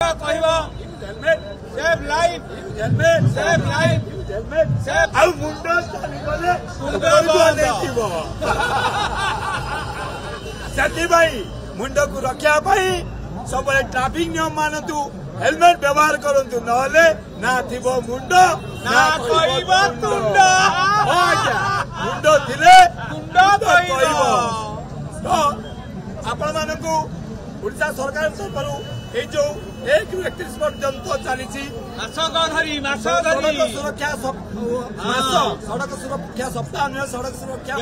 Save life save life ଆଉ ମୁଣ୍ଡ ଚାଲିଗଲେ ସେଥିପାଇଁ ମୁଣ୍ଡକୁ ରକ୍ଷା ପାଇଁ ସବୁବେଳେ ଟ୍ରାଫିକ ନିୟମ ମାନନ୍ତୁ, ହେଲମେଟ ବ୍ୟବହାର କରନ୍ତୁ, ନହେଲେ ନା ଥିବ ମୁଣ୍ଡ ନା କହିବ ତୁଣ୍ଡ। ମୁଣ୍ଡ ଥିଲେ ତୁଣ୍ଡ କହିବ। ତ ଆପଣ ମାନଙ୍କୁ ଓଡ଼ିଶା ସରକାର ତରଫରୁ এই যে 1 ରୁ 31 পর্যন্ত চালিছি সড়ক সুরক্ষা সপ্তাহ নয় সড়ক সুরক্ষা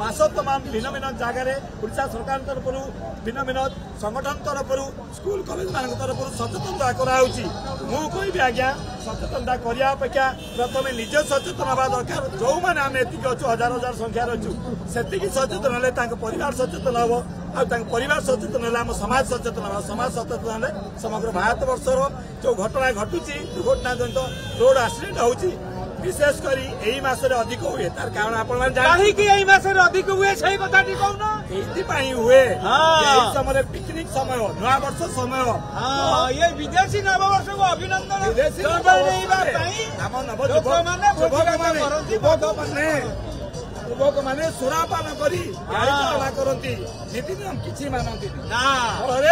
মাস তমাম ভিন্ন ভিন্ন জায়গায় ওড়িশা সরকার তরফରୁ ভিন্ন ভিন্ন সংগঠন তরফରୁ স্কুল কলেজ মান তরফରୁ সচেতনতা করা হচ্ছে। মু কইবি আজ্ঞা সচেতনতা করিয়া অপেক্ষা প্রথমে নিজ সচেতন হওয়া দরকার। যে আমি এতিকি অছু হাজার হাজার সংখ্যার অছু সেতিকি সচেতন হলে তাଙ୍କ পরিবার সচেতন হব, আর তাଙ୍କ পরিবার সচেতন হলে আম সমাজ সচেতন হব, সমাজ সচেতন হলে সমগ্র भारत वर्षर जो घटना घटुची दुर्घटना जनित रोड एक्सीडेंट होची विशेष करी एही मासरे अधिक हुए। तार कारण आपण मान जानि कि एही मासरे अधिक हुए सही कथा टी कहू ना एही पई हुए। एही समय पिकनिक समय नया वर्ष समय ये विदेशी नव वर्ष को अभिनंदन विदेशी हम नव युवक माने सुरापान करी गाड़ी चला करती नीति नियम किछि मानती ना फल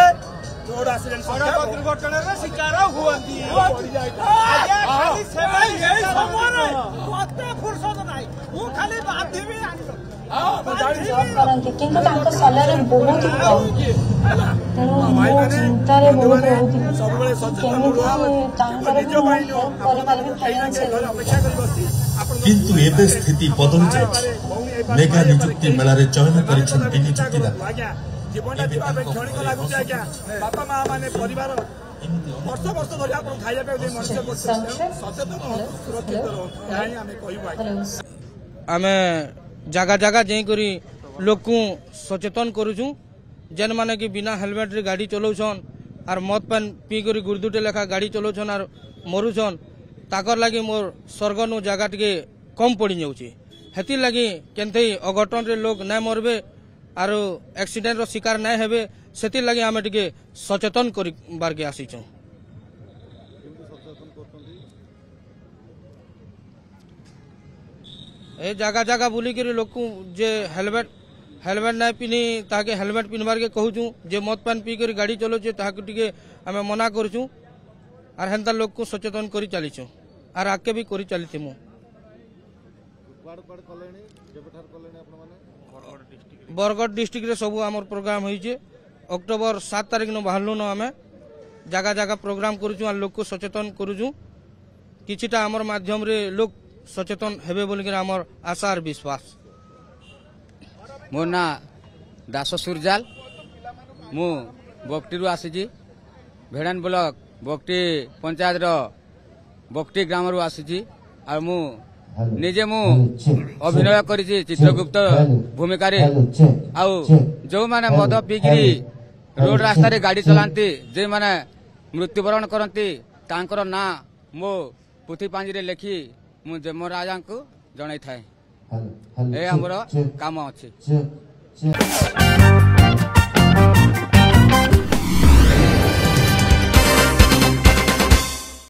रोड एक्सीडेंट सड़क दुर्घटना शिकार हुअती। फुर्सत ना खाली बाधिबी କିନ୍ତୁ ତାଙ୍କ ସାଲାରୀ ବହୁତ କମ୍, ତେଣୁ ମୋ ଚିନ୍ତାରେ ବହୁତ ରହୁଛି କେମିତି ତାଙ୍କର କରିପାରିବି ଫାଇନାନ୍ସିଆଲି। କିନ୍ତୁ ଏବେ ସ୍ଥିତି ବଦଳି ଯାଇଛି। ମେଗା ନିଯୁକ୍ତି ମେଳାରେ ଚୟନ କରିଛନ୍ତି ନିଯୁକ୍ତିଦାତା। জীবনটা দিবা ক্ষণিক লাগুଛି ଆଜ୍ଞା। ବାପା ମା ମାନେ ପରିବାର ବର୍ଷ ବର୍ଷ ଧରି ଆପଣ ଖାଇବା ପାଇଁ ମଣିଷ କରୁଛନ୍ତି, ସଚେତନ ସୁରକ୍ଷିତ ରୁହନ୍ତୁ, ଏହା ହିଁ ଆମେ କହିବୁ ଆଜ୍ଞା। ଆମେ ଜାଗା ଜାଗା ଯାଇକରି ଲୋକକୁ ସଚେତନ କରୁଛୁଁ। ଯେନ୍ ମାନେ କି ବିନା ହେଲମେଟ ରେ ଗାଡ଼ି ଚଲାଉଛନ୍ ଆର୍ ମଦ ପାନ ପିଇକରି ଗୁର୍ଦୁଟେ ଲେଖା ଗାଡ଼ି ଚଲାଉଛନ୍ ଆର୍ ମରୁଛନ୍, ତାକର ଲାଗି ମୋर ସ୍ୱର୍ଗନୁ ଜାଗା ଟିକେ କମ୍ ପଡ଼ି ଯାଉଛି। ହେଥିର୍ ଲାଗି କେନ୍ତେ ଅଘଟନରେ ଲୋକ ନାଇଁ ମରବେ आरो एक्सीडेंट रो शिकार नहीं हेबे, सेति लगे आमे टिके सचेतन करबार के आसीचो। ए जगह जगह बुली करी लोक जे हेलमेट नहीं पिनी ताके हेलमेट पिनबार के कहूचू, जे मद पान पी करी गाड़ी चलाउचे ताके टिके आमे मना करचू आर हेंता लोक को सचेतन करी चलीचू आर आके भी करी चलीथिमु। बरगढ़ डिस्ट्रिक्ट रे सबू आमर प्रोग्राम होइचे। अक्टोबर 7 तारीख न बाहरलु न आमे जगह जगह प्रोग्राम करूचु आ लोक को सचेतन करूचु। किछिटा आमर माध्यम रे लोक सचेतन हेबे बोल के आमर आशा और विश्वास। मोर ना दास सुरजाल, मु बक्टी रु आसीची, भेड़ान ब्लॉक बक्टी पंचायत रो बक्टी ग्राम रु आसीची। और मु निजे मु अभिनय करिछि चित्रगुप्त भूमिका रे। आउ जो माने मद पीकरी रोड रास्ता रे गाड़ी चलांती, जे माने मृत्युवरण करंती, तांकर ना मो पुथी पांजी रे लेखी मु जमराजा को जणाई थाए। ए हमरो काम अछि।